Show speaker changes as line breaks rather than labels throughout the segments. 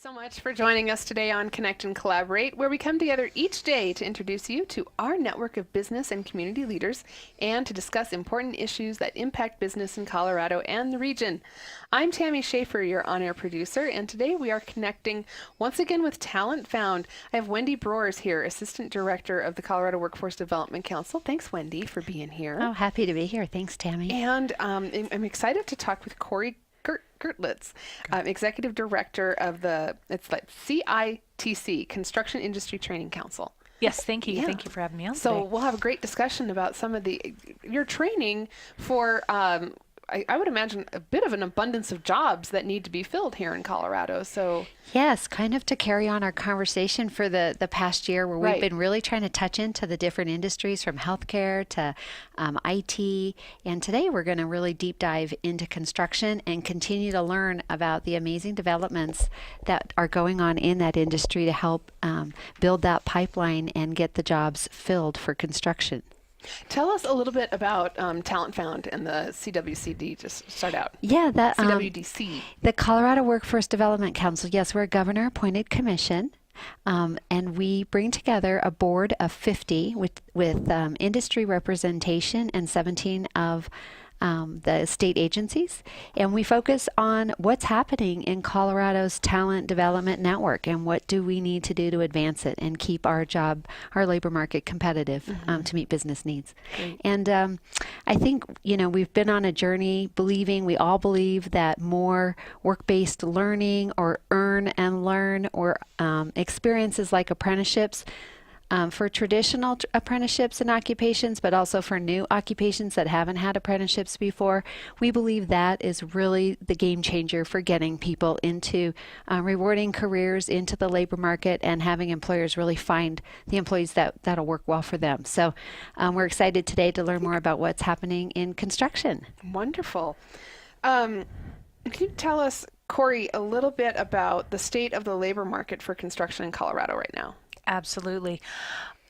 So much for joining us today on Connect and Collaborate, where we come together each day to introduce you to our network of business and community leaders and to discuss important issues that impact business in Colorado and the region. I'm Tammy Schaefer, your on-air producer, and today we are connecting once again with Talent Found. I have Wendy Brors here, Assistant Director of the Colorado Workforce Development Council. Thanks, Wendy, for being here.
Oh, happy to be here. Thanks, Tammy.
And I'm excited to talk with Cori Gerlitz, Executive Director of the CITC, Construction Industry Training Council.
Yes, thank you.
Yeah.
Thank you for having me on
So
today.
we'll have a great discussion about some of your training for, I would imagine, a bit of an abundance of jobs that need to be filled here in Colorado. So
yes, kind of to carry on our conversation for the past year where
Right.
we've been really trying to touch into the different industries from healthcare to IT. And today we're going to really deep dive into construction and continue to learn about the amazing developments that are going on in that industry to help build that pipeline and get the jobs filled for construction.
tell us a little bit about Talent Found and the CWCD, just start out.
Yeah, that
CWDC.
the Colorado Workforce Development Council. Yes, we're a governor-appointed commission, and we bring together a board of 50 with industry representation and 17 of the state agencies, and we focus on what's happening in Colorado's talent development network and what do we need to do to advance it and keep our labor market competitive to meet business needs.
Great.
And I think, we've been on a journey we all believe that more work-based learning or earn and learn or experiences like apprenticeships for traditional apprenticeships and occupations, but also for new occupations that haven't had apprenticeships before. We believe that is really the game changer for getting people into rewarding careers into the labor market and having employers really find the employees that'll work well for them. So we're excited today to learn more about what's happening in construction.
Wonderful. Can you tell us, Cori, a little bit about the state of the labor market for construction in Colorado right now?
Absolutely.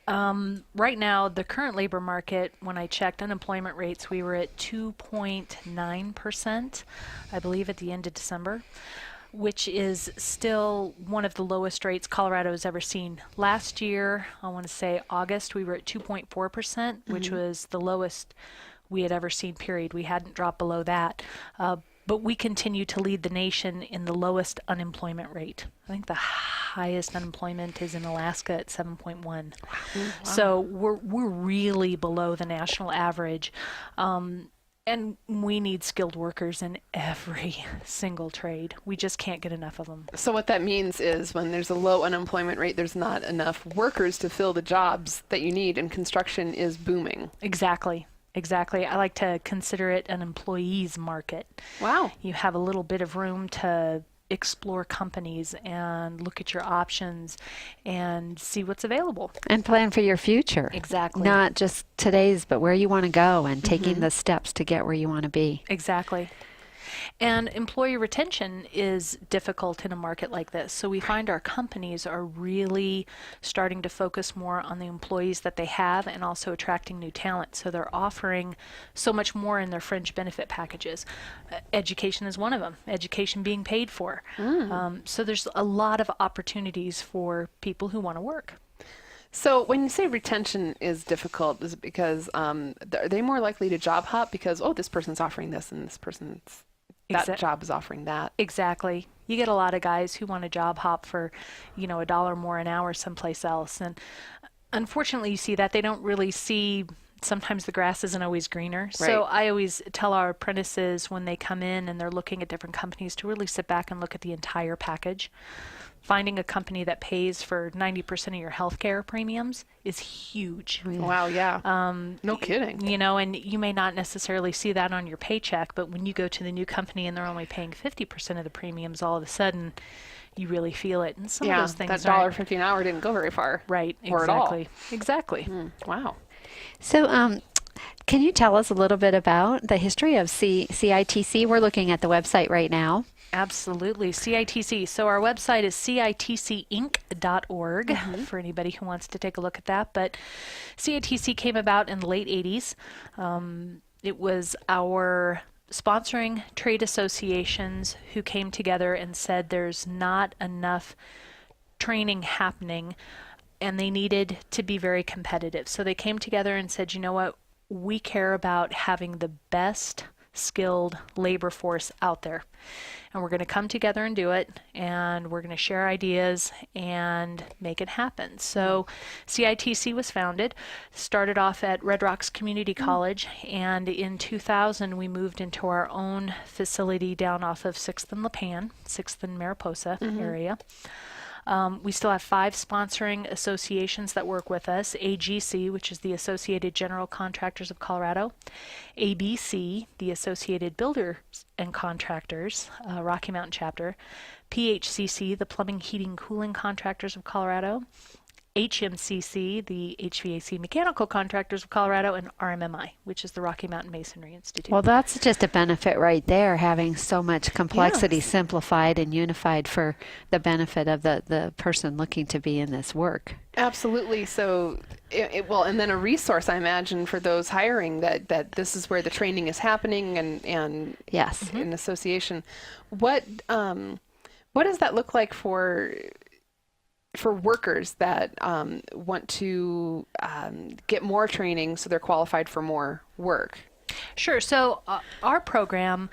Right now, the current labor market, when I checked unemployment rates, we were at 2.9%, I believe, at the end of December, which is still one of the lowest rates Colorado has ever seen. Last year, I want to say August, we were at 2.4%, which was the lowest we had ever seen, period. We hadn't dropped below that. But we continue to lead the nation in the lowest unemployment rate. I think the highest unemployment is in Alaska at 7.1. Wow. So we're really below the national average. And we need skilled workers in every single trade. We just can't get enough of them.
So what that means is when there's a low unemployment rate, there's not enough workers to fill the jobs that you need, and construction is booming.
Exactly. Exactly. I like to consider it an employees market.
Wow.
You have a little bit of room to explore companies and look at your options and see what's available.
And plan for your future.
Exactly.
Not just today's, but where you want to go and taking the steps to get where you want to be.
Exactly. And employee retention is difficult in a market like this. So we find our companies are really starting to focus more on the employees that they have and also attracting new talent. So they're offering so much more in their fringe benefit packages. Education is one of them, education being paid for. So there's a lot of opportunities for people who want to work.
So when you say retention is difficult, is it because are they more likely to job hop because, this person's offering this and this person's that job is offering that?
Exactly. You get a lot of guys who want to job hop for, $1 more an hour someplace else. And unfortunately, you see that. They don't really see sometimes the grass isn't always greener.
Right.
So I always tell our apprentices when they come in and they're looking at different companies to really sit back and look at the entire package. Finding a company that pays for 90% of your healthcare premiums is huge.
Wow, yeah. No kidding.
And you may not necessarily see that on your paycheck, but when you go to the new company and they're only paying 50% of the premiums, all of a sudden you really feel it. And some of those things
that $1.50 an hour didn't go very far.
Right,
or
exactly.
At all.
Exactly.
Wow.
So can you tell us a little bit about the history of CITC? We're looking at the website right now.
Absolutely. CITC. So our website is citcinc.org for anybody who wants to take a look at that. But CITC came about in the late 80s. It was our sponsoring trade associations who came together and said there's not enough training happening and they needed to be very competitive. So they came together and said, you know what, we care about having the best skilled labor force out there. And we're going to come together and do it, and we're going to share ideas and make it happen. So CITC was founded, started off at Red Rocks Community College, and in 2000 we moved into our own facility down off of 6th and Lipan, 6th and Mariposa area. We still have 5 sponsoring associations that work with us. AGC, which is the Associated General Contractors of Colorado. ABC, the Associated Builders and Contractors, Rocky Mountain chapter. PHCC, the Plumbing, Heating, Cooling Contractors of Colorado. HMCC, the HVAC Mechanical Contractors of Colorado, and RMMI, which is the Rocky Mountain Masonry Institute.
Well, that's just a benefit right there, having so much complexity simplified and unified for the benefit of the person looking to be in this work.
Absolutely. So, well, and then a resource, I imagine, for those hiring that this is where the training is happening and
Yes.
in association. What does that look like for workers that want to get more training so they're qualified for more work?
Sure. So our program,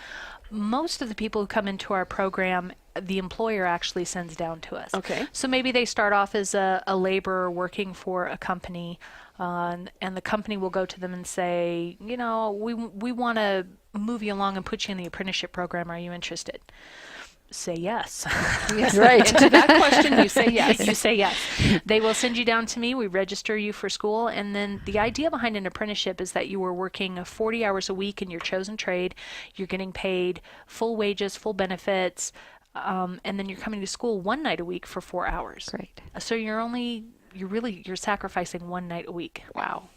most of the people who come into our program, the employer actually sends down to us.
Okay.
So maybe they start off as a laborer working for a company, and the company will go to them and say, you know, we want to move you along and put you in the apprenticeship program. Are you interested? Say yes.
Yes, right. And to that question, you say yes.
You say yes. They will send you down to me. We register you for school. And then the idea behind an apprenticeship is that you are working 40 hours a week in your chosen trade. You're getting paid full wages, full benefits. And then you're coming to school one night a week for 4 hours.
Great.
So you're sacrificing one night a week.
Wow.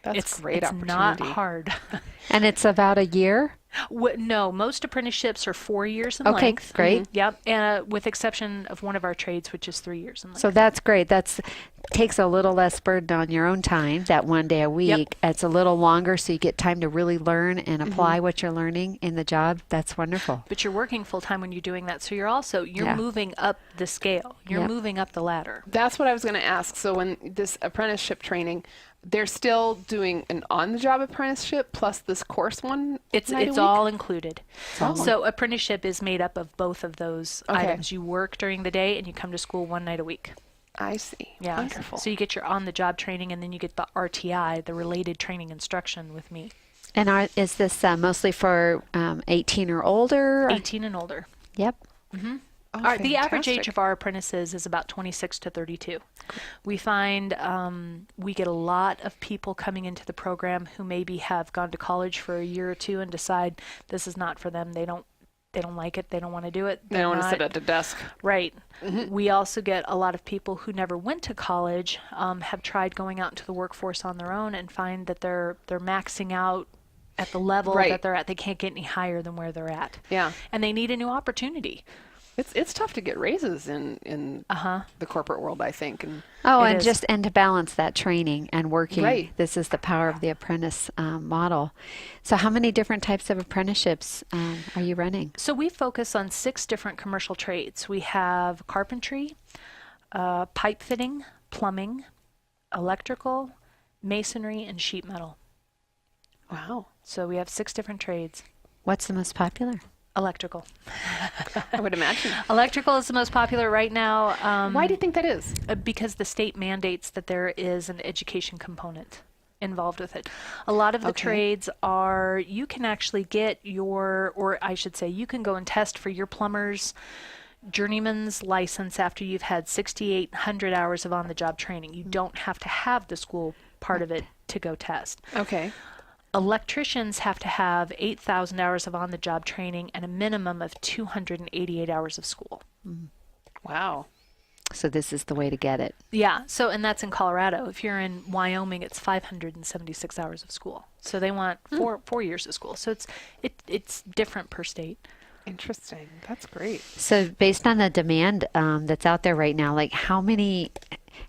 That's
It's
great
it's
opportunity.
not hard.
And it's about a year?
No, most apprenticeships are 4 years in
Okay,
length.
great.
Yep, with exception of one of our trades, which is 3 years in length.
So that's great. That's takes a little less burden on your own time, that one day a week. It's a little longer so you get time to really learn and apply what you're learning in the job. That's wonderful.
But you're working full time when you're doing that. So you're moving up the scale. You're moving up the ladder.
That's what I was going to ask. So when this apprenticeship training, they're still doing an on-the-job apprenticeship plus this course one
It's
night a week?
all included.
all
So apprenticeship is made up of both of those items. You work during the day and you come to school one night a week.
I see.
Yeah.
Wonderful.
So you get your on-the-job training and then you get the RTI, the related training instruction with me.
And is this mostly for 18 or older?
18 and older.
Yep.
Oh,
The average age
fantastic.
of our apprentices is about 26 to 32. We find we get a lot of people coming into the program who maybe have gone to college for a year or two and decide this is not for them. They don't like it. They don't want to do it.
They don't want to sit at the desk.
Right. We also get a lot of people who never went to college, have tried going out into the workforce on their own and find that they're maxing out at the level that they're at. They can't get any higher than where they're at.
Yeah.
And they need a new opportunity.
It's tough to get raises in the corporate world, I think. And
It is.
And to balance that training and working.
Right.
This is the power of the apprentice model. So how many different types of apprenticeships are you running?
So we focus on 6 different commercial trades. We have carpentry, pipe fitting, plumbing, electrical, masonry, and sheet metal.
wow.
So we have 6 different trades.
What's the most popular?
Electrical.
I would imagine.
Electrical is the most popular right now.
Why do you think that is?
Because the state mandates that there is an education component involved with it. A lot of the trades are, you can actually get or I should say, you can go and test for your plumber's journeyman's license after you've had 6,800 hours of on-the-job training. You don't have to have the school part of it to go test.
Okay.
Electricians have to have 8,000 hours of on-the-job training and a minimum of 288 hours of school.
Wow.
So this is the way to get it.
Yeah, so and that's in Colorado. If you're in Wyoming, it's 576 hours of school. So they want 4 years of school. So it's different per state.
Interesting. That's great.
So based on the demand that's out there right now, like how many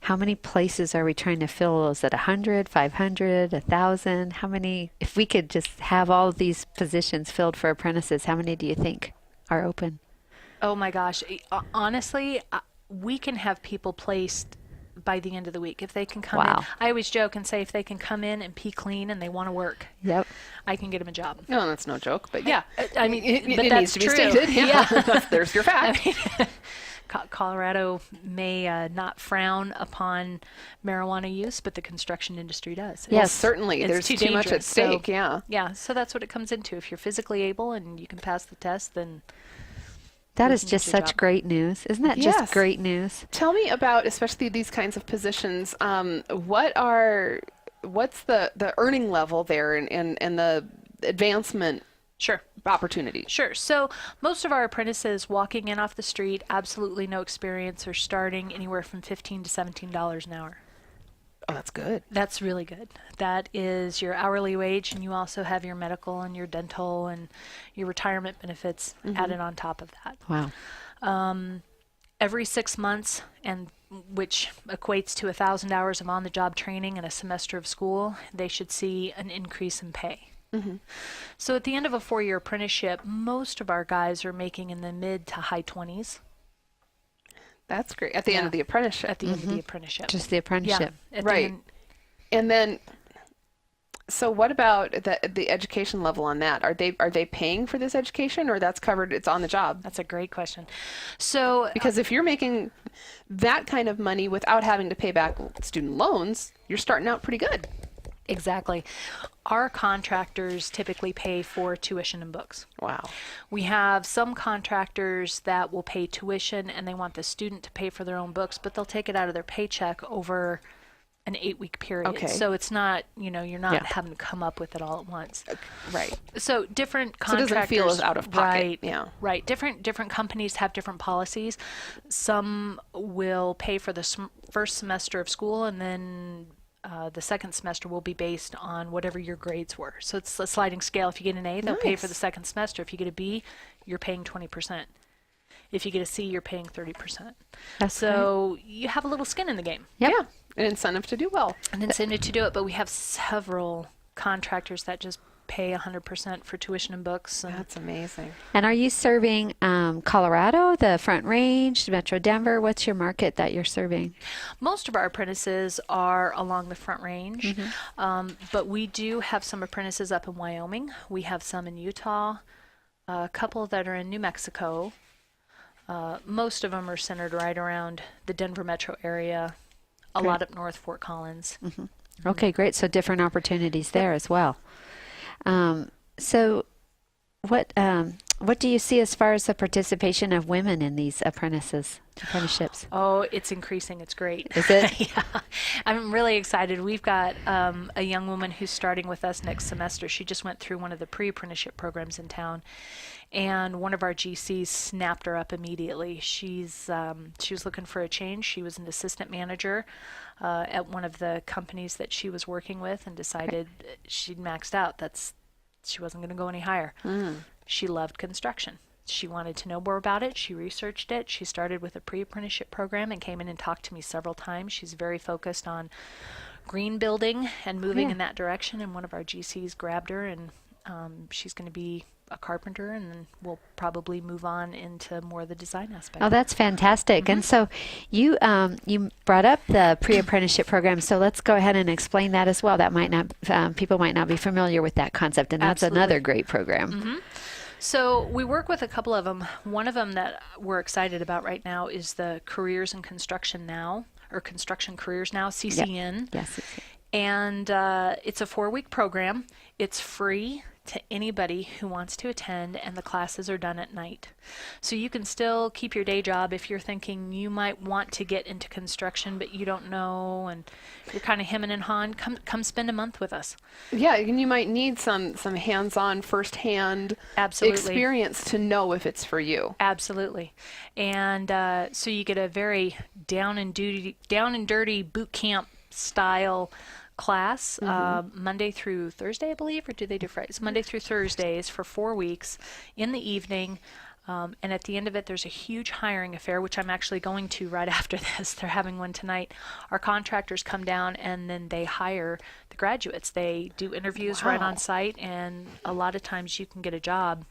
how many places are we trying to fill? Is it 100, 500, 1,000? How many, if we could just have all of these positions filled for apprentices, how many do you think are open?
Oh my gosh. Honestly, we can have people placed by the end of the week if they can come in.
Wow.
I always joke and say if they can come in and pee clean and they want to work,
Yep.
I can get them a job.
No, that's no joke, but yeah.
I mean, but
it
that's
needs to be
true.
stated. Yeah.
Yeah.
There's your fact.
I mean, Colorado may not frown upon marijuana use, but the construction industry does.
Well,
Yes.
certainly.
It's
There's
too
too much at
dangerous, so-
stake. Yeah.
Yeah, so that's what it comes into. If you're physically able and you can pass the test, then
That
we
is
can
just
get your
such
job.
great news. Isn't that
Yes.
just great news?
Tell me about, especially these kinds of positions. What's the earning level there and the advancement
sure.
opportunities?
Sure. So most of our apprentices walking in off the street, absolutely no experience, are starting anywhere from $15 to $17 an hour.
Oh, that's good.
That's really good. That is your hourly wage, and you also have your medical and your dental and your retirement benefits added on top of that.
Wow.
Every 6 months, and which equates to 1,000 hours of on-the-job training and a semester of school, they should see an increase in pay. So at the end of a 4-year apprenticeship, most of our guys are making in the mid to high 20s
That's great. At the end
Yeah.
of the apprenticeship.
at the end of the apprenticeship.
Just the apprenticeship.
Yeah, at the
Right.
end-
And then, so what about the education level on that? Are they paying for this education, or that's covered? It's on the job.
That's a great question. So
Because if you're making that kind of money without having to pay back student loans, you're starting out pretty good.
exactly, our contractors typically pay for tuition and books.
Wow.
We have some contractors that will pay tuition and they want the student to pay for their own books, but they'll take it out of their paycheck over an 8-week period.
Okay.
So it's not, you're not
Yeah.
having to come up with it all at once.
Right.
So different
So it
contractors.
doesn't feel as out of pocket.
Right.
Yeah.
Right. Different companies have different policies. Some will pay for the first semester of school, and then the second semester will be based on whatever your grades were. So it's a sliding scale. If you get an A, they'll pay for the
Nice.
second semester. If you get a B, you're paying 20%. If you get a C, you're paying 30%.
That's
So you have a little skin in the game,
Yep.
Yeah. An incentive to do well.
an incentive to do it. But we have several contractors that just pay 100% for tuition and books. And
That's amazing.
And are you serving Colorado, the Front Range, Metro Denver? What's your market that you're serving?
most of our apprentices are along the Front Range, but we do have some apprentices up in Wyoming. We have some in Utah, a couple that are in New Mexico. Most of them are centered right around the Denver metro area, a
Okay.
lot up north, Fort Collins.
Okay, great. So different opportunities there as well. So what do you see as far as the participation of women in these apprenticeships?
Oh, it's increasing. It's great.
Is it?
Yeah. I'm really excited. We've got a young woman who's starting with us next semester. She just went through one of the pre-apprenticeship programs in town, and one of our GCs snapped her up immediately. She was looking for a change. She was an assistant manager at one of the companies that she was working with, and decided she'd maxed out. She wasn't going to go any higher. She loved construction. She wanted to know more about it. She researched it. She started with a pre-apprenticeship program and came in and talked to me several times. She's very focused on green building and moving
Yeah.
in that direction. And one of our GCs grabbed her, and she's going to be a carpenter, and then we'll probably move on into more of the design aspect.
Oh, that's fantastic. And so you brought up the pre-apprenticeship program. So let's go ahead and explain that as well. That might not people might not be familiar with that concept, and that's
Absolutely.
another great program.
So we work with a couple of them. One of them that we're excited about right now is the Careers in Construction Now, or Construction Careers Now, CCN.
Yes.
And it's a 4-week program. It's free to anybody who wants to attend, and the classes are done at night. So you can still keep your day job if you're thinking you might want to get into construction, but you don't know, and you're kind of hemming and hawing. Come spend a month with us.
Yeah, and you might need some hands-on, first-hand
Absolutely.
experience to know if it's for you.
Absolutely. And so you get a very down and dirty boot camp style class, Monday through Thursday, I believe, or do they do Fridays? Monday through Thursdays for 4 weeks in the evening. And at the end of it, there's a huge hiring affair, which I'm actually going to right after this. They're having one tonight. Our contractors come down and then they hire the graduates. They do interviews right on site, and a lot of times you can get a job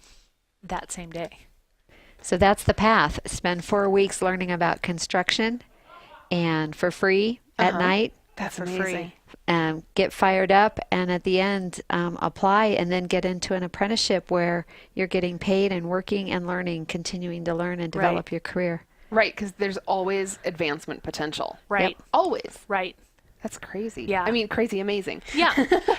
that same day.
So that's the path. Spend 4 weeks learning about construction, and for free at night.
That's
for
amazing.
free.
Get fired up, and at the end apply, and then get into an apprenticeship where you're getting paid and working and learning, continuing to learn and develop your career.
Right, because there's always advancement potential.
Right.
Yep, always.
Right.
That's crazy.
Yeah.
I mean, crazy amazing.
Yeah.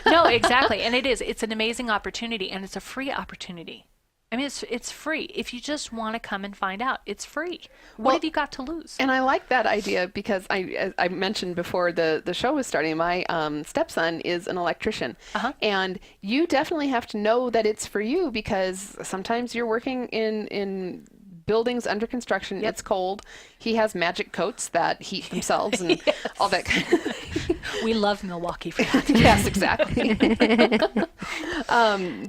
No, exactly. And it is. It's an amazing opportunity, and it's a free opportunity. I mean, it's free. If you just want to come and find out, it's free. What have you got to lose?
And I like that idea because I mentioned before the show was starting, my stepson is an electrician. And you definitely have to know that it's for you, because sometimes you're working in buildings under construction. It's cold. He has magic coats that heat themselves and all that kind of thing.
We love Milwaukee for that.
Yes, exactly.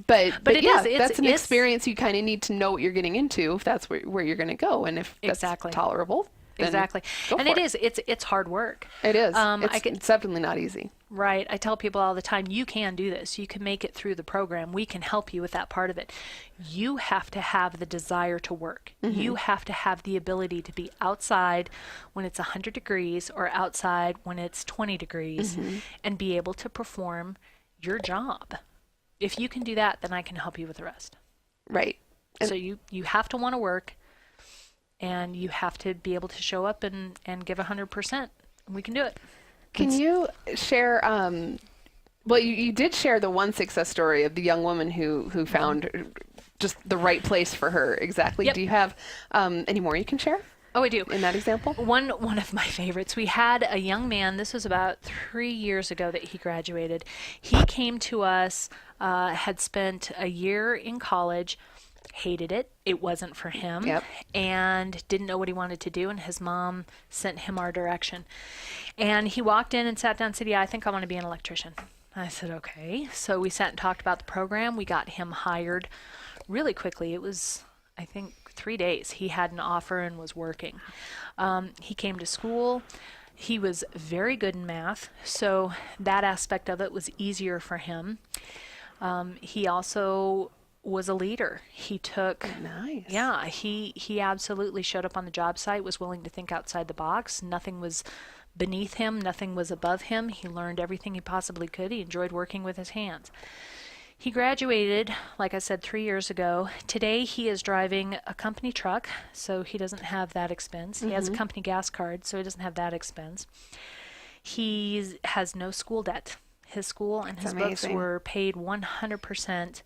But yeah, that's an experience you kind of need to know what you're getting into, if that's where you're going to go, and if that's tolerable.
Exactly. And it's hard work.
It is. It's definitely not easy.
Right. I tell people all the time, you can do this. You can make it through the program. We can help you with that part of it. You have to have the desire to work. You have to have the ability to be outside when it's 100 degrees or outside when it's 20 degrees and be able to perform your job. If you can do that, then I can help you with the rest.
Right.
So you have to want to work, and you have to be able to show up and give 100%. We can do it.
Can you share, well, you did share the one success story of the young woman who found just the right place for her. Exactly.
Yep.
Do you have any more you can share?
Oh, I do.
In that example?
One of my favorites. We had a young man, this was about 3 years ago that he graduated. He came to us, had spent a year in college, hated it. It wasn't for him.
Yep.
And didn't know what he wanted to do, and his mom sent him our direction. And he walked in and sat down and said, "Yeah, I think I want to be an electrician." I said, "Okay." So we sat and talked about the program. We got him hired really quickly. It was, I think, 3 days. He had an offer and was working. He came to school. He was very good in math, so that aspect of it was easier for him. He also was a leader. He took
Nice.
Yeah, he absolutely showed up on the job site, was willing to think outside the box. Nothing was beneath him, nothing was above him. He learned everything he possibly could. He enjoyed working with his hands. He graduated, like I said, 3 years ago. Today he is driving a company truck, so he doesn't have that expense. He has a company gas card, so he doesn't have that expense. He has no school debt. His school and his books were paid 100%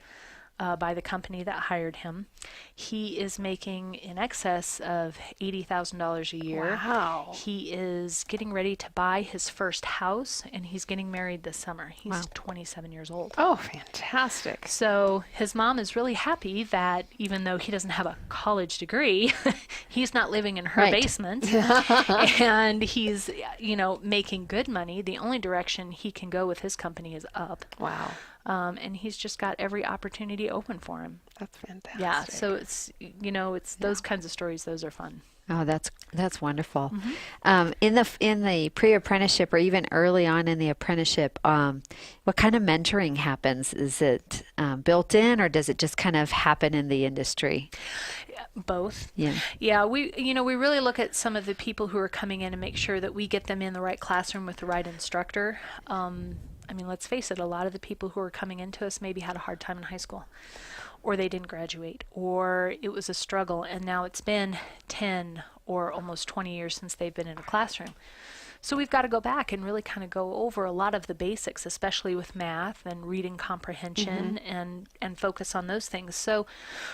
by the company that hired him. He is making in excess of $80,000 a year.
Wow.
He is getting ready to buy his first house, and he's getting married this summer. He's 27 years old.
Oh, fantastic.
So his mom is really happy that even though he doesn't have a college degree, he's not living in her basement. And he's, making good money. The only direction he can go with his company is up.
Wow.
And he's just got every opportunity open for him.
That's fantastic.
Yeah, so it's those kinds of stories. Those are fun.
Oh, that's wonderful. In the pre-apprenticeship or even early on in the apprenticeship, what kind of mentoring happens? Is it built in, or does it just kind of happen in the industry?
Both.
Yeah.
Yeah, we really look at some of the people who are coming in and make sure that we get them in the right classroom with the right instructor. Let's face it, a lot of the people who are coming into us maybe had a hard time in high school, or they didn't graduate, or it was a struggle, and now it's been 10 or almost 20 years since they've been in a classroom. So we've got to go back and really kind of go over a lot of the basics, especially with math and reading comprehension and focus on those things. So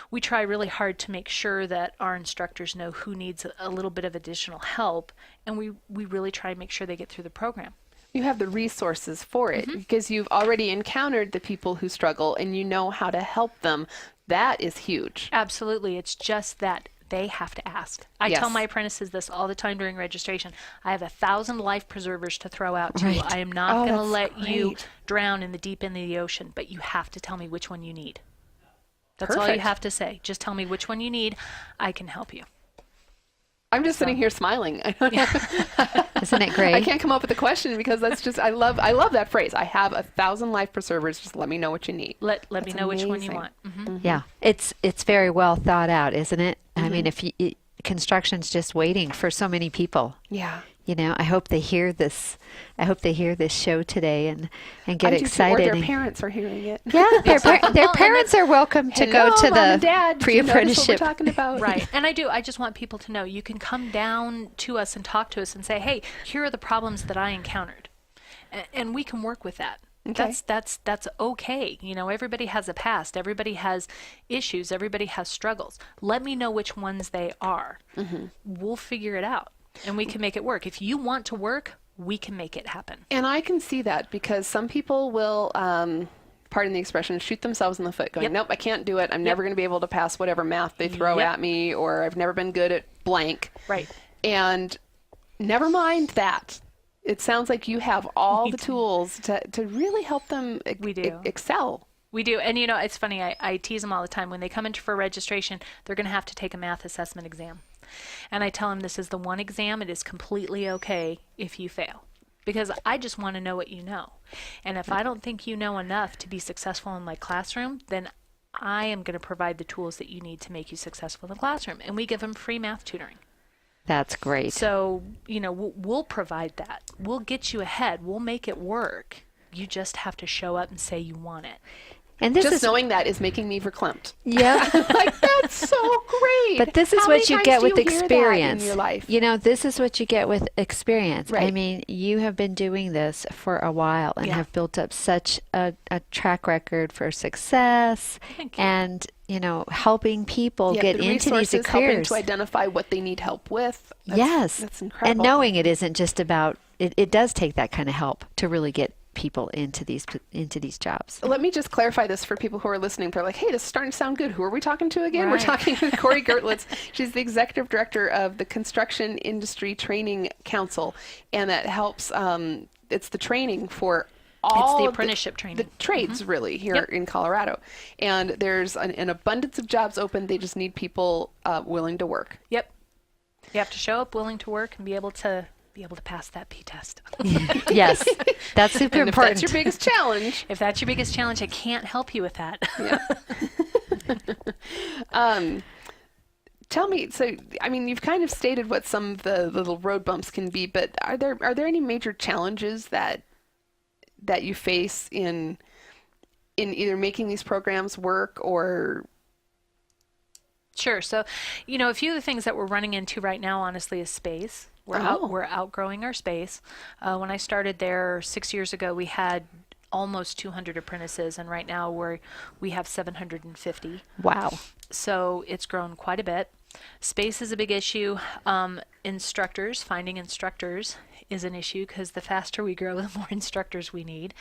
we try really hard to make sure that our instructors know who needs a little bit of additional help, and we really try to make sure they get through the program.
You have the resources for it because you've already encountered the people who struggle and you know how to help them. That is huge.
Absolutely. It's just that they have to ask. I tell my apprentices this all the time during registration. I have 1,000 life preservers to throw out to you. I am not going to let you drown in the deep end of the ocean, but you have to tell me which one you need. That's all you
Perfect.
have to say. Just tell me which one you need. I can help you.
I'm just sitting here smiling.
Isn't it great?
I can't come up with a question because that's just, I love that phrase. I have 1,000 life preservers. Just let me know what you need.
Let me
That's
know which one you
amazing.
want. Mm-hmm.
Yeah, it's very well thought out, isn't it? I mean, if construction's just waiting for so many people.
Yeah.
You know, I hope they hear this. I hope they hear this show today and get
I do too,
excited.
or their
and-
parents are hearing it.
yeah, their parents are welcome to go to
Mom and
the
Dad, did you notice what we're
pre-apprenticeship.
talking about?
Right. And I just want people to know you can come down to us and talk to us and say, hey, here are the problems that I encountered. And we can work with that.
Okay.
That's okay. You know, everybody has a past. Everybody has issues. Everybody has struggles. Let me know which ones they are. We'll figure it out. And we can make it work. If you want to work, we can make it happen.
And I can see that because some people will, pardon the expression, shoot themselves in the foot going,
Yep.
nope, I can't do it. I'm never going to be able to pass whatever math they throw
Yep.
at me, or I've never been good at blank.
Right.
And never mind that. It sounds like you have all
We
the
do.
tools to really help them
We do.
excel.
We do. And, you know, it's funny. I tease them all the time. When they come in for registration, they're going to have to take a math assessment exam. And I tell them this is the one exam. It is completely okay if you fail. Because I just want to know what you know. And if I don't think you know enough to be successful in my classroom, then I am going to provide the tools that you need to make you successful in the classroom. And we give them free math tutoring.
That's great.
So, you know, we'll provide that. We'll get you ahead. We'll make it work. You just have to show up and say you want it.
and this
Just
is
knowing that is making me verklempt.
yeah.
Like, that's so great.
But this is
How many
what you
times
get
do
with
you hear that
experience.
in your life?
You know, this is what you get with experience. I
Right.
mean, you have been doing this for a while and
Yeah.
have built up such a track record for success
Thank you.
and, you know, helping people
Yeah,
get
the
into these
resources, helping
careers.
to identify what they need help with.
Yes.
That's incredible.
And knowing it isn't just about, it does take that kind of help to really get people into these jobs.
Let me just clarify this for people who are listening. They're like, hey, this is starting to sound good. Who are we talking to again? We're
Right.
talking to Cori Gerlitz. She's the executive director of the Construction Industry Training Council, and that helps, it's the training for all
It's the
of
apprenticeship
the
training.
trades really here
Yep.
in Colorado. And there's an abundance of jobs open. They just need people willing to work.
Yep. You have to show up willing to work and be able to pass that P test.
Yes, that's super
And if
important.
that's your biggest challenge,
If that's your biggest challenge, I can't help you with that.
tell me, so, I mean, you've kind of stated what some of the little road bumps can be, but are there any major challenges that you face in either making these programs work or?
Sure. So, you know, a few of the things that we're running into right now, honestly, is space. We're outgrowing our space. When I started there 6 years ago, we had almost 200 apprentices, and right now we have 750.
Wow.
So it's grown quite a bit. Space is a big issue. Finding instructors is an issue because the faster we grow, the more instructors we need.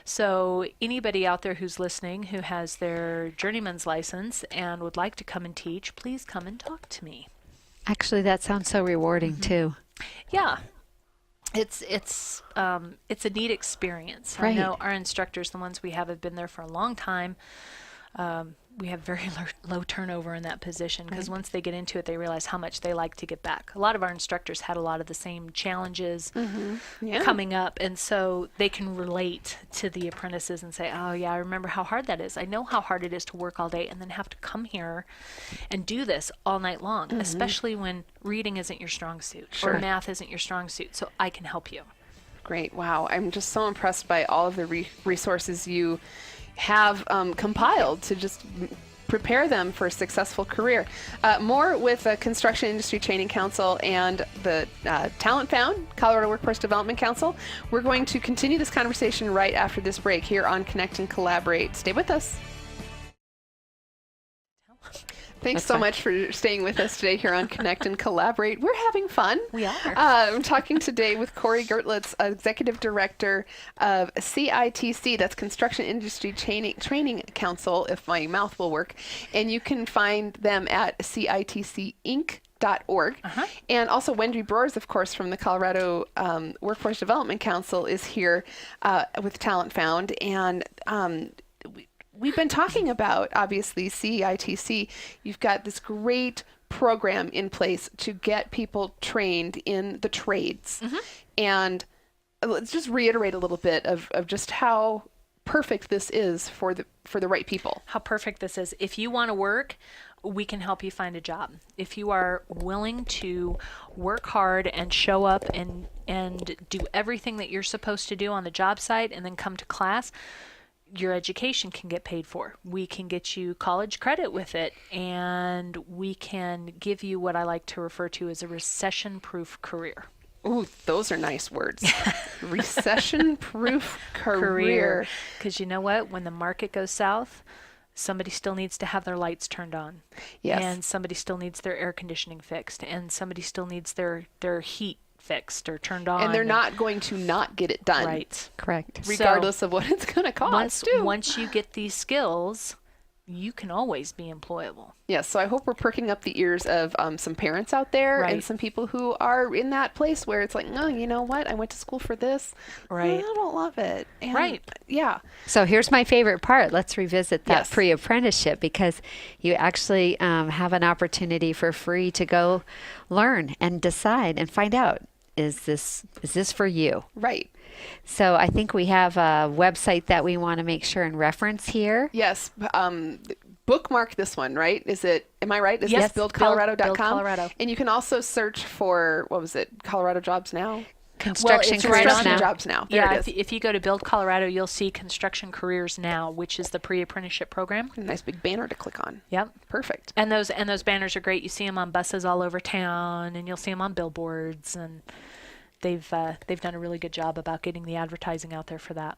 So anybody out there who's listening who has their journeyman's license and would like to come and teach, please come and talk to me.
Actually, that sounds so rewarding too.
Yeah. It's a neat experience.
Right.
I know our instructors, the ones we have been there for a long time. We have very low turnover in that position because once they get into it, they realize how much they like to give back. A lot of our instructors had a lot of the same challenges
Yeah.
coming up, and so they can relate to the apprentices and say, oh yeah, I remember how hard that is. I know how hard it is to work all day and then have to come here and do this all night long, especially when reading isn't your strong suit
Sure.
or math isn't your strong suit. So I can help you.
Great. Wow. I'm just so impressed by all of the resources you have compiled to just prepare them for a successful career. More with the Construction Industry Training Council and the Talent Found, Colorado Workforce Development Council. We're going to continue this conversation right after this break here on Connect and Collaborate. Stay with us. Thanks so much for staying with us today here on Connect and Collaborate. We're having fun.
We are.
I'm talking today with Cori Gerlitz, Executive Director of CITC, that's Construction Industry Training Council, if my mouth will work. And you can find them at citcinc.org. And also Wendy Brors, of course, from the Colorado Workforce Development Council is here with Talent Found. And we've been talking about, obviously, CEITC. You've got this great program in place to get people trained in the trades. And let's just reiterate a little bit of just how perfect this is for the right people.
How perfect this is. If you want to work, we can help you find a job. If you are willing to work hard and show up and do everything that you're supposed to do on the job site and then come to class, your education can get paid for. We can get you college credit with it, and we can give you what I like to refer to as a recession-proof career.
Ooh, those are nice words. Recession-proof career.
Because you know what? When the market goes south, somebody still needs to have their lights turned on.
Yes.
And somebody still needs their air conditioning fixed. And somebody still needs their heat fixed or turned on.
And they're not going to not get it done.
Right.
Correct.
Regardless of what it's going to cost.
Once you get these skills, you can always be employable.
Yes, so I hope we're perking up the ears of some parents out there and some people who are in that place where it's like, no, you know what? I went to school for this.
Right.
I don't love it. And
Right.
Yeah.
So here's my favorite part. Let's revisit that pre-apprenticeship, because you actually have an opportunity for free to go learn and decide and find out, is this for you?
Right.
So I think we have a website that we want to make sure and reference here.
Yes. Bookmark this one, right? Am I right? Is
Yes.
this buildcolorado.com?
Build Colorado.
And you can also search for, what was it? Colorado Jobs Now?
Construction
it's
Careers
right on
Now.
Construction Jobs Now. There
Yeah,
it is.
if you go to Build Colorado, you'll see Construction Careers Now, which is the pre-apprenticeship program.
Nice big banner to click on.
Yep.
Perfect.
And those banners are great. You see them on buses all over town, and you'll see them on billboards, and they've done a really good job about getting the advertising out there for that.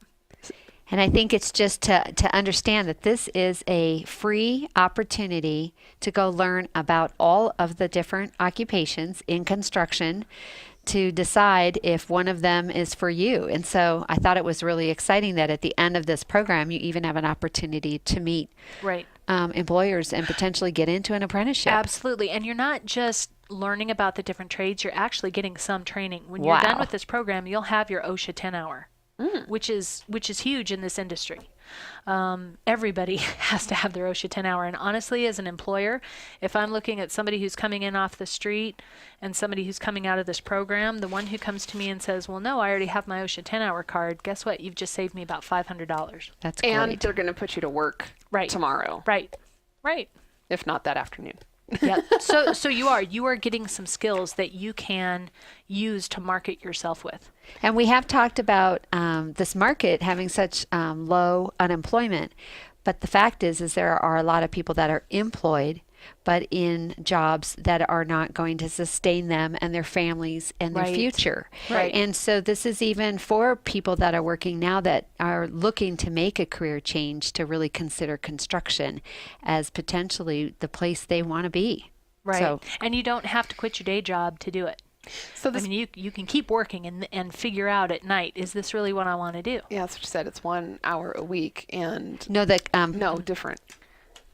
And I think it's just to understand that this is a free opportunity to go learn about all of the different occupations in construction, to decide if one of them is for you. And so I thought it was really exciting that at the end of this program, you even have an opportunity to meet employers and potentially get into an apprenticeship.
Absolutely. And you're not just learning about the different trades, you're actually getting some training. When you're done with this program, you'll have your OSHA 10 hour, which is huge in this industry. Everybody has to have their OSHA 10 hour. And honestly, as an employer, if I'm looking at somebody who's coming in off the street and somebody who's coming out of this program, the one who comes to me and says, well, no, I already have my OSHA 10 hour card, guess what? You've just saved me about $500.
That's great.
And they're going to put you to work tomorrow.
Right.
If not that afternoon.
Yeah. So you are getting some skills that you can use to market yourself with.
And we have talked about this market having such low unemployment, but the fact is there are a lot of people that are employed, but in jobs that are not going to sustain them and their families and their future.
Right.
And so this is even for people that are working now that are looking to make a career change, to really consider construction as potentially the place they want to be.
Right.
So,
and you don't have to quit your day job to do it.
So this,
I mean, you can keep working and figure out at night, is this really what I want to do?
yeah, that's what you said. It's 1 hour a week and
no, that
no, different.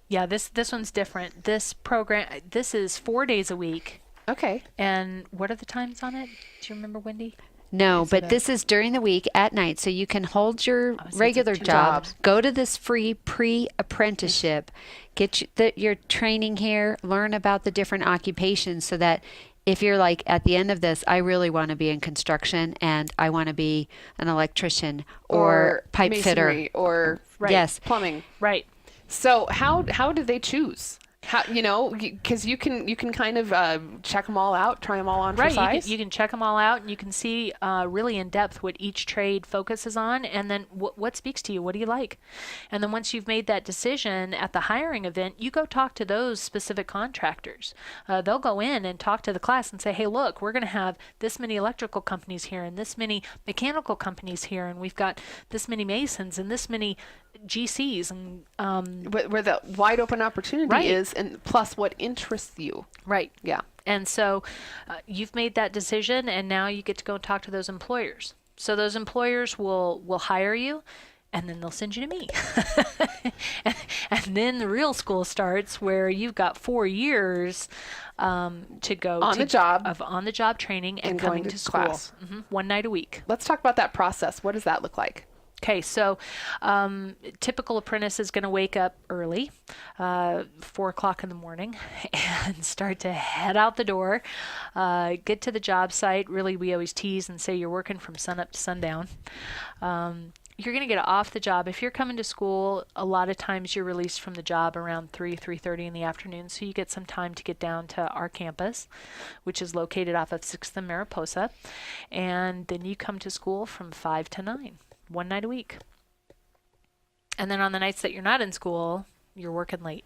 Yeah, this one's different. This program, this is 4 days a week.
Okay.
And what are the times on it? Do you remember, Wendy?
No, but this is during the week at night, so you can hold your
so
regular
it's a
job,
job.
go to this free pre-apprenticeship, get your training here, learn about the different occupations, so that if you're like, at the end of this, I really want to be in construction and I want to be an electrician or pipe fitter.
masonry or
Yes.
plumbing.
Right.
So how do they choose? How, because you can kind of check them all out, try them all on for size.
You can check them all out, and you can see really in depth what each trade focuses on, and then what speaks to you. What do you like? And then once you've made that decision at the hiring event, you go talk to those specific contractors. They'll go in and talk to the class and say, hey, look, we're going to have this many electrical companies here and this many mechanical companies here, and we've got this many masons and this many GCs, and
where the wide open opportunity is, and plus what interests you.
right.
Yeah.
And so you've made that decision, and now you get to go and talk to those employers. So those employers will hire you, and then they'll send you to me. and then the real school starts, where you've got 4 years to go
on the job
training and
going
coming
to
to school.
class.
1 night a week.
Let's talk about that process. What does that look like?
Okay, so typical apprentice is going to wake up early, 4 o'clock in the morning, and start to head out the door, get to the job site. Really, we always tease and say you're working from sun up to sundown. You're going to get off the job. If you're coming to school, a lot of times you're released from the job around 3:30 in the afternoon, so you get some time to get down to our campus, which is located off of 6th and Mariposa, and then you come to school from 5 to 9, one night a week. And then on the nights that you're not in school, you're working late.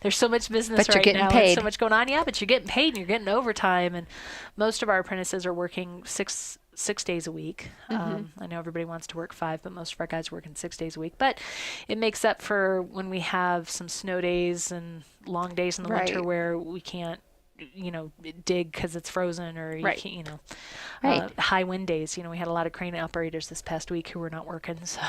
There's so much business
But you're
right
getting
now.
paid.
And so much going on. Yeah, but you're getting paid and you're getting overtime. And most of our apprentices are working six days a week. I know everybody wants to work 5, but most of our guys are working 6 days a week. But it makes up for when we have some snow days and long days in the winter where we can't, dig because it's frozen, or you can't, high wind days. We had a lot of crane operators this past week who were not working. So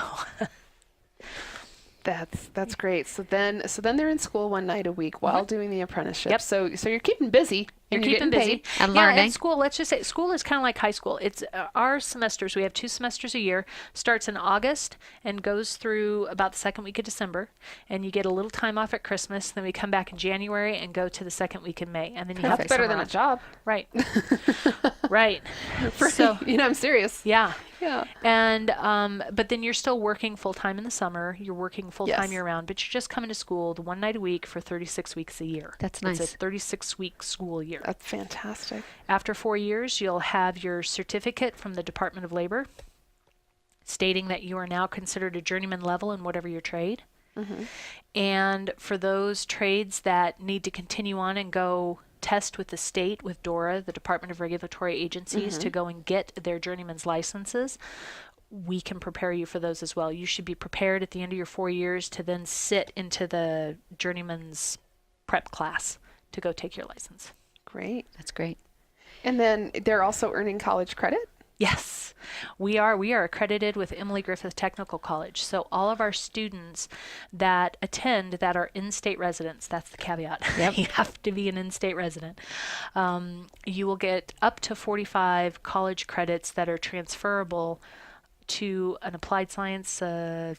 That's great. So then they're in school one night a week while doing the apprenticeship. Yep. So you're keeping busy.
You're
keeping
busy
and learning.
Yeah, and school, let's just say school is kind of like high school. It's our semesters. We have 2 semesters a year. Starts in August and goes through about the second week of December. And you get a little time off at Christmas. Then we come back in January and go to the second week in May. And then you have
That's better than a job.
Right. Right.
So I'm serious.
Yeah.
Yeah.
And but then you're still working full time in the summer. You're working full time year round, but you're just coming to school the one night a week for 36 weeks a year.
That's nice.
It's a 36-week school year.
That's fantastic.
After 4 years, you'll have your certificate from the Department of Labor stating that you are now considered a journeyman level in whatever your trade. And for those trades that need to continue on and go test with the state, with DORA, the Department of Regulatory Agencies, to go and get their journeyman's licenses, we can prepare you for those as well. You should be prepared at the end of your 4 years to then sit into the journeyman's prep class to go take your license.
Great.
That's great.
And then they're also earning college credit?
Yes, we are. We are accredited with Emily Griffith Technical College. So all of our students that attend that are in-state residents, that's the caveat.
Yep.
You have to be an in-state resident. You will get up to 45 college credits that are transferable to an applied science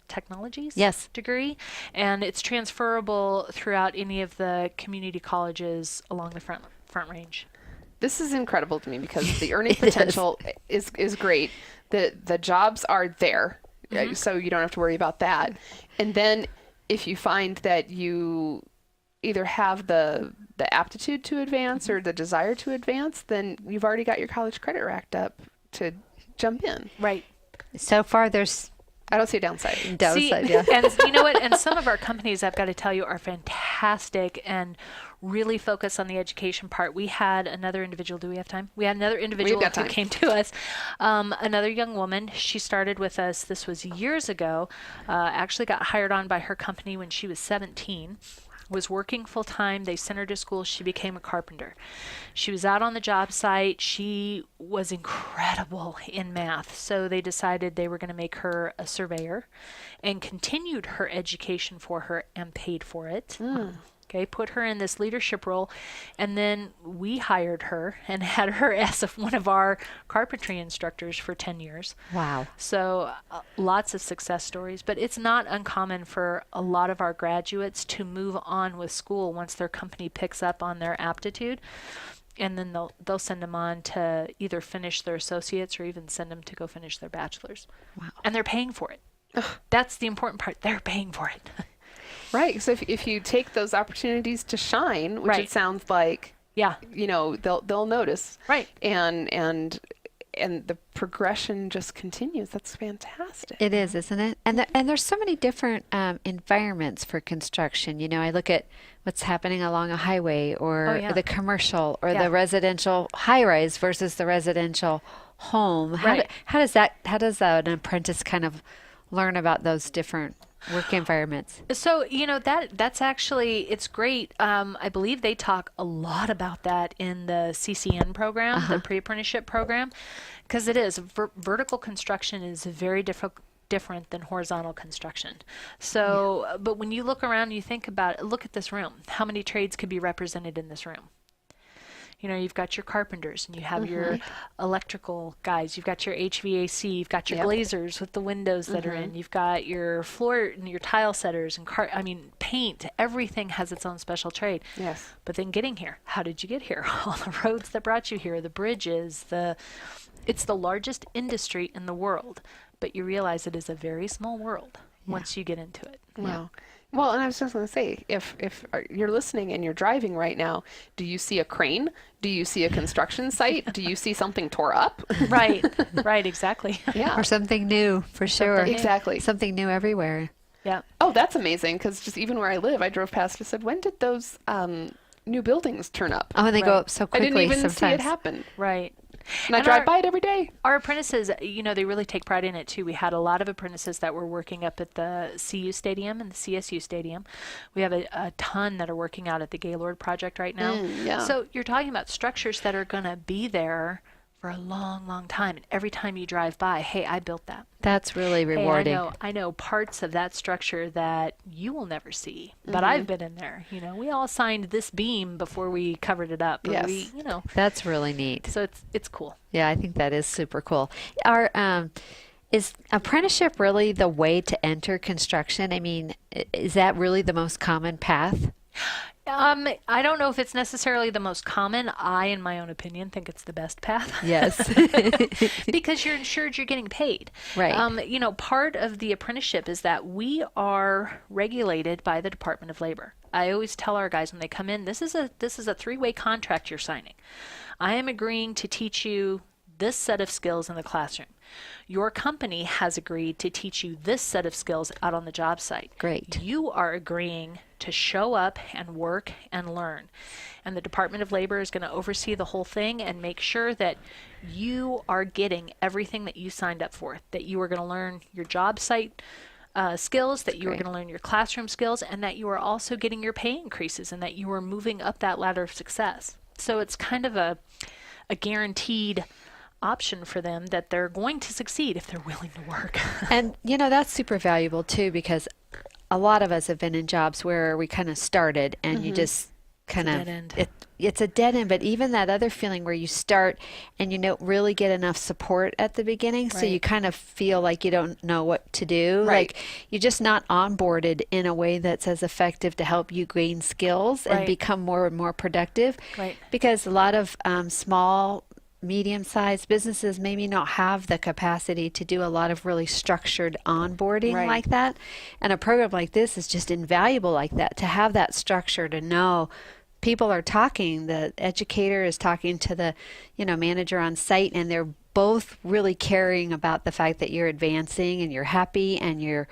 technologies degree, and it's transferable throughout any of the community colleges along the front range.
This is incredible to me because the earning potential is great. The jobs are there, so you don't have to worry about that. And then if you find that you either have the aptitude to advance or the desire to advance, then you've already got your college credit racked up to jump in.
Right.
So far, there's
I don't see a downside.
yeah.
And you know what? And some of our companies, I've got to tell you, are fantastic and really focus on the education part. We had another individual. Do we have time? We had another individual who came to us. Another young woman. She started with us. This was years ago. Actually got hired on by her company when she was 17. Was working full time. They sent her to school. She became a carpenter. She was out on the job site. She was incredible in math. So they decided they were going to make her a surveyor and continued her education for her and paid for it. Okay, put her in this leadership role, and then we hired her and had her as one of our carpentry instructors for 10 years.
Wow.
So lots of success stories, but it's not uncommon for a lot of our graduates to move on with school once their company picks up on their aptitude, and then they'll send them on to either finish their associates or even send them to go finish their bachelor's.
Wow.
And they're paying for it. That's the important part. They're paying for it.
Right. So if you take those opportunities to shine, which it sounds like, they'll notice.
Right.
And the progression just continues. That's fantastic.
It is, isn't it? And there's so many different environments for construction. I look at what's happening along a highway or the commercial or the residential high-rise versus the residential home. How does an apprentice kind of learn about those different work environments? So,
that's actually, it's great. I believe they talk a lot about that in the CCN program, the pre-apprenticeship program, because it is. Vertical construction is very different than horizontal construction. So, but when you look around, you think about it, look at this room. How many trades could be represented in this room? You've got your carpenters, and you have your electrical guys, you've got your HVAC, you've got your glazers with the windows that are in, you've got your floor and your tile setters and paint. Everything has its own special trade.
Yes.
But then getting here, how did you get here? All the roads that brought you here, the bridges, it's the largest industry in the world, but you realize it is a very small world once you get into it.
Wow. Well, and I was just going to say, if you're listening and you're driving right now, do you see a crane? Do you see a construction site? Do you see something tore up?
Right, exactly.
Yeah.
Or something new, for sure.
Exactly.
Something new everywhere.
Yeah.
Oh, that's amazing, because just even where I live, I drove past and said, when did those new buildings turn up?
Oh, and they go up so
I
quickly
didn't even
sometimes.
see it happen.
Right.
And I drive by it every day.
Our apprentices, they really take pride in it too. We had a lot of apprentices that were working up at the CU Stadium and the CSU Stadium. We have a ton that are working out at the Gaylord Project right now.
Yeah.
So you're talking about structures that are going to be there for a long, long time. And every time you drive by, hey, I built that.
That's really rewarding.
Hey, I know parts of that structure that you will never see, but I've been in there. We all signed this beam before we covered it up.
Yes.
That's really neat.
So it's cool.
Yeah, I think that is super cool. Is apprenticeship really the way to enter construction? I mean, is that really the most common path?
I don't know if it's necessarily the most common. I, in my own opinion, think it's the best path.
Yes.
Because you're insured, you're getting paid.
Right.
Part of the apprenticeship is that we are regulated by the Department of Labor. I always tell our guys when they come in, this is a 3-way contract you're signing. I am agreeing to teach you this set of skills in the classroom. Your company has agreed to teach you this set of skills out on the job site.
Great.
You are agreeing to show up and work and learn. And the Department of Labor is going to oversee the whole thing and make sure that you are getting everything that you signed up for, that you are going to learn your job site skills, that you are going to learn your classroom skills, and that you are also getting your pay increases and that you are moving up that ladder of success. So it's kind of a guaranteed option for them that they're going to succeed if they're willing to work.
And, that's super valuable too, because a lot of us have been in jobs where we kind of started and you just kind of, it's a dead end, but even that other feeling where you start and you don't really get enough support at the beginning. So you kind of feel like you don't know what to do.
Right.
Like you're just not onboarded in a way that's as effective to help you gain skills and become more and more productive.
Right.
Because a lot of small, medium-sized businesses maybe not have the capacity to do a lot of really structured onboarding like that. And a program like this is just invaluable like that, to have that structure, to know people are talking, the educator is talking to the manager on site, and they're both really caring about the fact that you're advancing and you're happy and you're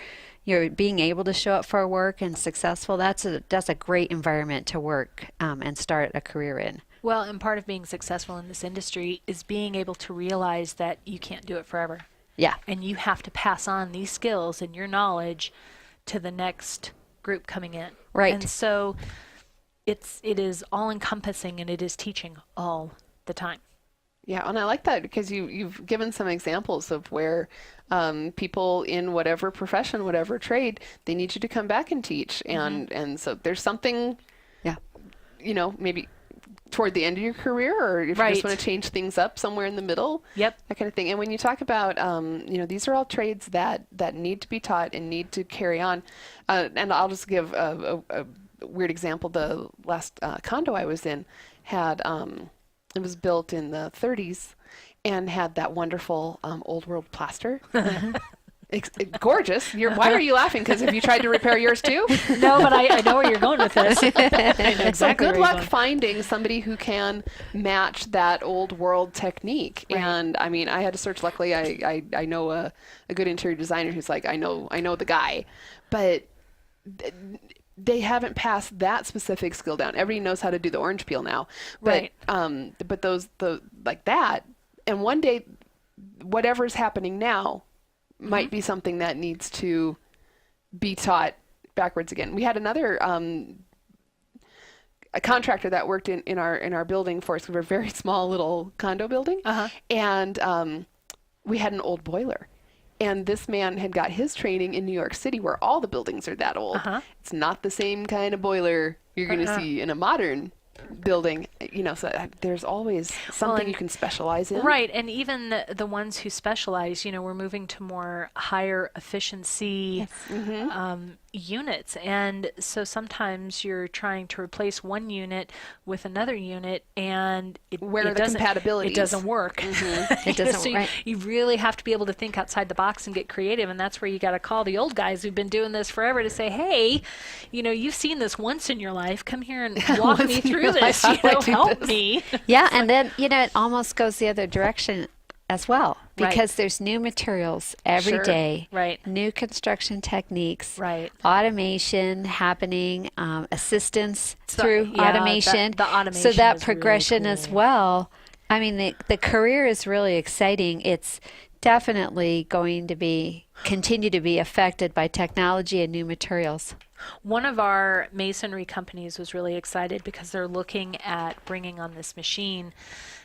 being able to show up for work and successful. That's a great environment to work and start a career in.
Well, and part of being successful in this industry is being able to realize that you can't do it forever.
Yeah.
And you have to pass on these skills and your knowledge to the next group coming in.
Right.
And so it is all encompassing, and it is teaching all the time.
Yeah, and I like that because you've given some examples of where people in whatever profession, whatever trade, they need you to come back and teach. And so there's something, maybe toward the end of your career, or if you just want to change things up somewhere in the middle, that kind of thing. And when you talk about, these are all trades that need to be taught and need to carry on. And I'll just give a weird example. The last condo I was in had, it was built in the 30s and had that wonderful old world plaster. Gorgeous. Why are you laughing? Because have you tried to repair yours too?
No, but I know where you're going with this. Exactly.
So good luck finding somebody who can match that old world technique. Right. And I mean, I had to search. Luckily, I know a good interior designer who's like, I know the guy, but they haven't passed that specific skill down. Everybody knows how to do the orange peel now, but but the like that, and one day, whatever's happening now might be something that needs to be taught backwards again. We had another a contractor that worked in our building for us. We were a very small little condo building, and we had an old boiler. And this man had got his training in New York City, where all the buildings are that old. It's not the same kind of boiler you're going to see in a modern building, so there's always something you can specialize in.
Right, and even the ones who specialize, we're moving to more higher efficiency units, and so sometimes you're trying to replace one unit with another unit, and
Where are the compatibilities?
It doesn't work.
It doesn't.
So
Right.
you really have to be able to think outside the box and get creative, and that's where you got to call the old guys who've been doing this forever to say, hey, you've seen this once in your life. Come here and walk me through this. Help me.
Yeah, and then it almost goes the other direction as well,
Right.
because there's new materials every
Sure.
day,
Right.
new construction techniques,
Right.
automation happening, assistance
So,
through
yeah,
automation.
the automation
so that
is really
progression as
cool.
well. I mean, the career is really exciting. It's definitely going to continue to be affected by technology and new materials.
One of our masonry companies was really excited because they're looking at bringing on this machine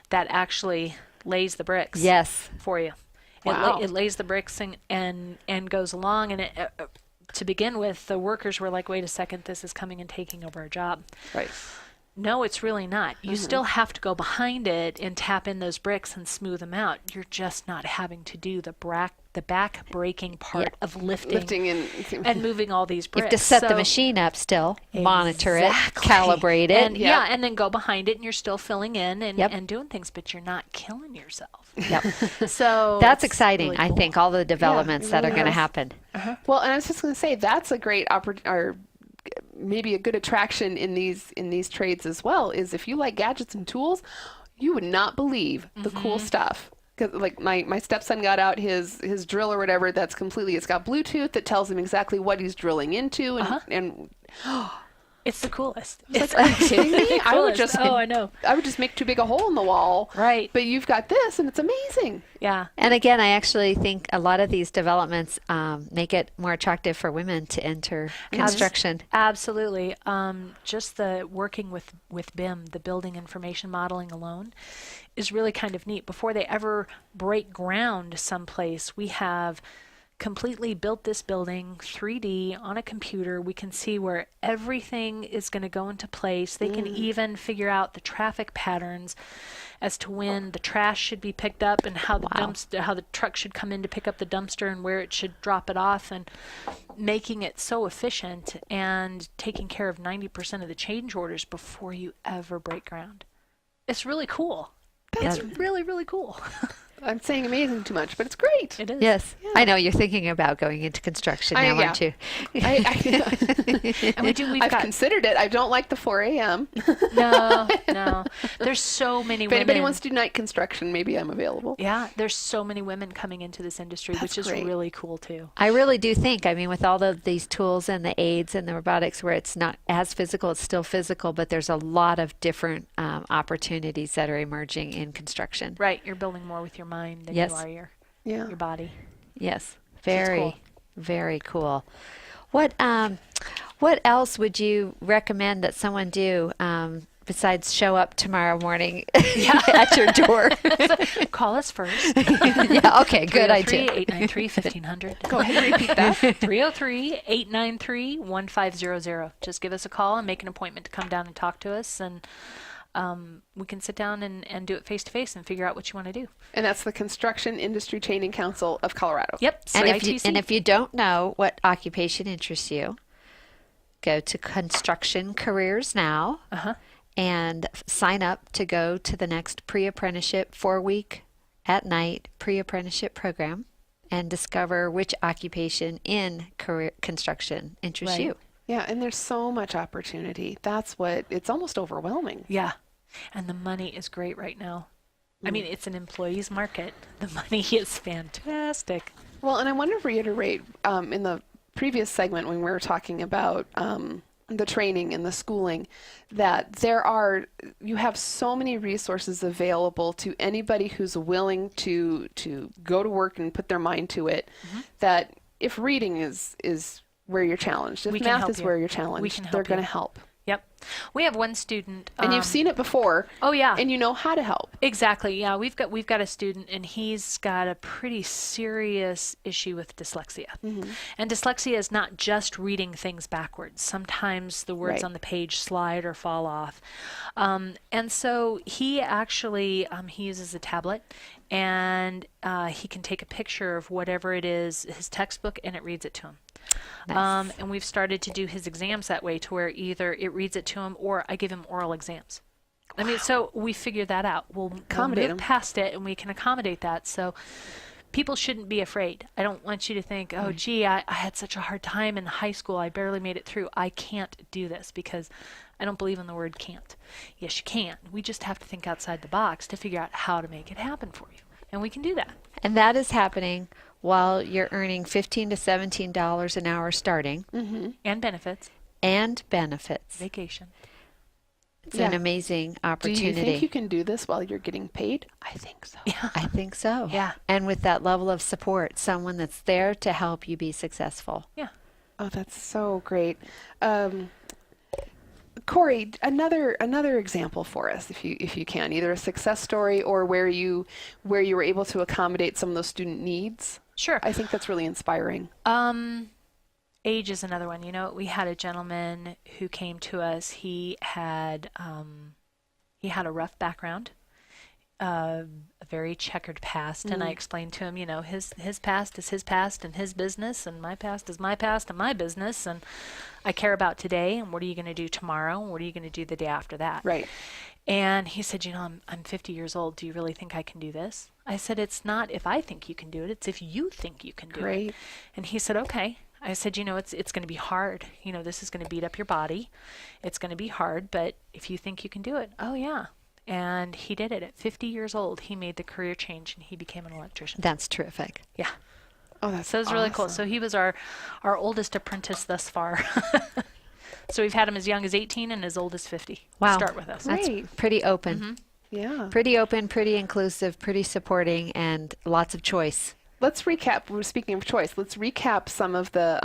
that actually lays the bricks
Yes.
for you.
Wow.
It lays the bricks and goes along. And to begin with, the workers were like, wait a second, this is coming and taking over our job.
Right.
No, it's really not. You still have to go behind it and tap in those bricks and smooth them out. You're just not having to do the back breaking part of lifting and moving all these
You
bricks.
have to set the
So-
machine up still, monitor it,
Exactly.
calibrate it.
And, and then go behind it, and you're still filling in and,
Yep.
and doing things, but you're not killing yourself.
Yep.
So
That's
it's
exciting.
really
I
cool.
think all the developments that are
really
going to
is.
happen.
Well, and I was just going to say that's a great or maybe a good attraction in these trades as well. Is if you like gadgets and tools, you would not believe the cool stuff. Because like my stepson got out his drill or whatever that's it's got Bluetooth that tells him exactly what he's drilling into and
It's the coolest.
It's like, are you kidding me? I would
Coolest.
just
I know.
I would just make too big a hole in the wall.
Right.
But you've got this and it's amazing.
Yeah.
And again, I actually think a lot of these developments make it more attractive for women to enter construction.
Absolutely. Just the working with BIM, the building information modeling alone, is really kind of neat. Before they ever break ground someplace, we have completely built this building 3D on a computer. We can see where everything is going to go into place. They can even figure out the traffic patterns as to when the trash should be picked up and how how the truck should come in to pick up the dumpster and where it should drop it off, and making it so efficient and taking care of 90% of the change orders before you ever break ground. It's really cool. It's really, really cool.
I'm saying amazing too much, but it's great.
It is.
Yes. I know you're thinking about going into construction now, aren't you?
And we've
I've
got
considered it. I don't like the 4 a.m.
no. There's so many
If
women.
anybody wants to do night construction, maybe I'm available.
Yeah, there's so many women coming into this industry, which is
great.
really cool too.
I really do think, with all of these tools and the aids and the robotics where it's not as physical, it's still physical, but there's a lot of different opportunities that are emerging in construction.
Right, you're building more with your mind than
Yes.
you are
Yeah.
your body.
Yes.
cool.
Very, very cool. What else would you recommend that someone do besides show up tomorrow morning at your door?
Call us first.
Yeah, okay, good idea.
303-893-1500.
Go ahead and repeat that.
303-893-1500. Just give us a call and make an appointment to come down and talk to us, and we can sit down and do it face to face and figure out what you want to do.
And that's the Construction Industry Training Council of Colorado.
Yep.
And
CITC.
if you don't know what occupation interests you, go to Construction Careers Now and sign up to go to the next pre-apprenticeship 4-week at night pre-apprenticeship program and discover which occupation in career construction interests
Right.
you.
Yeah, and there's so much opportunity. That's what, it's almost overwhelming.
Yeah. And the money is great right now. I mean, it's an employee's market. The money is fantastic.
Well, and I want to reiterate in the previous segment when we were talking about the training and the schooling, that you have so many resources available to anybody who's willing to go to work and put their mind to it, that if reading is where you're challenged, if
We can
math
help
is
you.
where you're
We
challenged,
can
they're
help
going to
you.
help.
Yep. We have one student.
And you've seen it before.
Oh yeah.
And you know how to help.
Exactly. Yeah, we've got a student, and he's got a pretty serious issue with dyslexia. And dyslexia is not just reading things backwards. Sometimes the words
Right.
on the page slide or fall off. And so he actually he uses a tablet, and he can take a picture of whatever it is, his textbook, and it reads it to him.
Nice.
And we've started to do his exams that way, to where either it reads it to him or I give him oral exams. I mean, so we figured that out. We'll
Accommodate
move
'em.
past it, and we can accommodate that. So people shouldn't be afraid. I don't want you to think, oh, gee, I had such a hard time in high school. I barely made it through. I can't do this, because I don't believe in the word can't. Yes, you can. We just have to think outside the box to figure out how to make it happen for you. And we can do that.
And that is happening while you're earning $15 to $17 an hour starting,
And benefits,
and benefits.
vacation.
It's an
Yeah.
amazing
Do
opportunity.
you think you can do this while you're getting paid? I think so.
Yeah.
I think so.
Yeah.
And with that level of support, someone that's there to help you be successful.
Yeah.
Oh, that's so great. Cori, another example for us, if you can, either a success story or where you were able to accommodate some of those student needs.
Sure.
I think that's really inspiring.
Age is another one. You know, we had a gentleman who came to us. He had a rough background, a very checkered past, and I explained to him, you know, his past is his past and his business, and my past is my past and my business, and I care about today, and what are you going to do tomorrow, and what are you going to do the day after that?
Right.
And he said, you know, I'm 50 years old. Do you really think I can do this? I said, it's not if I think you can do it. It's if you think you can do it.
Great.
And he said, okay. I said, you know, it's going to be hard. You know, this is going to beat up your body. It's going to be hard, but if you think you can do it, oh yeah. And he did it. At 50 years old, he made the career change, and he became an electrician.
That's terrific.
Yeah.
Oh, that's
So it was really cool.
awesome.
So he was our oldest apprentice thus far. So we've had him as young as 18 and as old as 50
Wow.
start with us.
That's
Great.
pretty open.
Yeah.
Pretty open, pretty inclusive, pretty supporting, and lots of choice.
Let's recap. We're speaking of choice. Let's recap some of the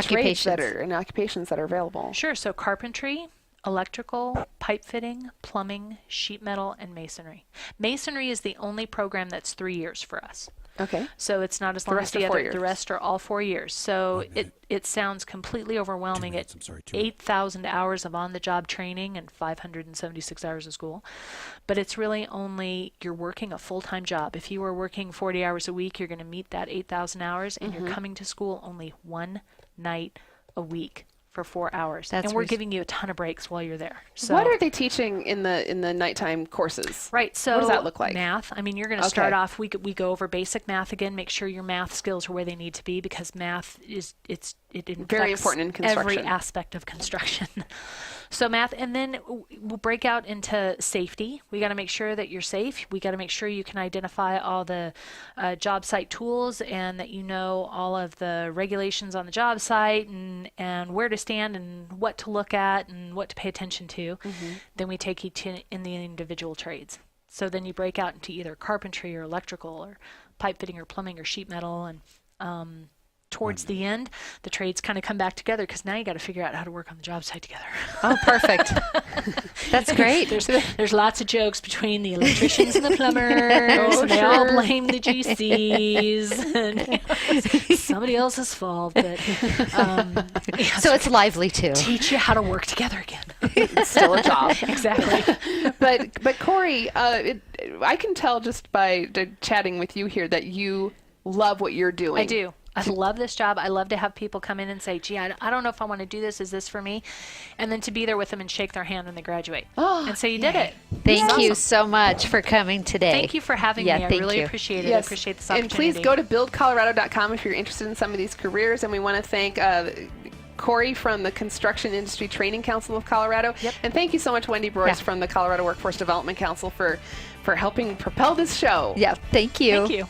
trades that are and occupations that are available.
Sure. So carpentry, electrical, pipe fitting, plumbing, sheet metal, and masonry. Masonry is the only program that's 3 years for us.
Okay.
So it's not as long as
rest are
the
4
other.
years.
The rest are all 4 years. So it sounds completely overwhelming at 8,000 hours of on-the-job training and 576 hours of school. But it's really only, you're working a full-time job. If you were working 40 hours a week, you're going to meet that 8,000 hours, and you're coming to school only one night a week for 4 hours.
That's
and we're
res-
giving you a ton of breaks while you're there. So
What are they teaching in the nighttime courses?
Right. So
What does that look like?
Math. I mean, you're going to start
Okay.
off. We go over basic math again. Make sure your math skills are where they need to be, because math it
Very
infects
important in
every
construction.
aspect of construction. So math, and then we'll break out into safety. We got to make sure that you're safe. We got to make sure you can identify all the job site tools, and that you know all of the regulations on the job site, and where to stand, and what to look at, and what to pay attention to. Then we take you in the individual trades. So then you break out into either carpentry or electrical or pipe fitting or plumbing or sheet metal, and towards the end, the trades kind of come back together, because now you got to figure out how to work on the job site together.
Oh, perfect. That's great.
There's lots of jokes between the electricians and the plumbers.
Oh,
and they all
sure.
blame the GCs. And it's somebody else's fault. But
So it's lively too.
teach you how to work together again.
It's still a job.
Exactly.
But Cori, I can tell just by chatting with you here that you love what you're doing.
I do. I love this job. I love to have people come in and say, gee, I don't know if I want to do this. Is this for me? And then to be there with them and shake their hand when they graduate.
Oh,
And so you did it.
Thank you
Awesome.
so much for coming today.
Thank you for having
Yeah,
me. I
thank
really
you.
appreciate it. I
Yes.
appreciate this
And
opportunity.
please go to buildcolorado.com if you're interested in some of these careers. And we want to thank Cori from the Construction Industry Training Council of Colorado.
Yep.
And thank you so much, Wendy Brors
Yeah.
from the Colorado Workforce Development Council for helping propel this show.
Yeah, thank you.
Thank you.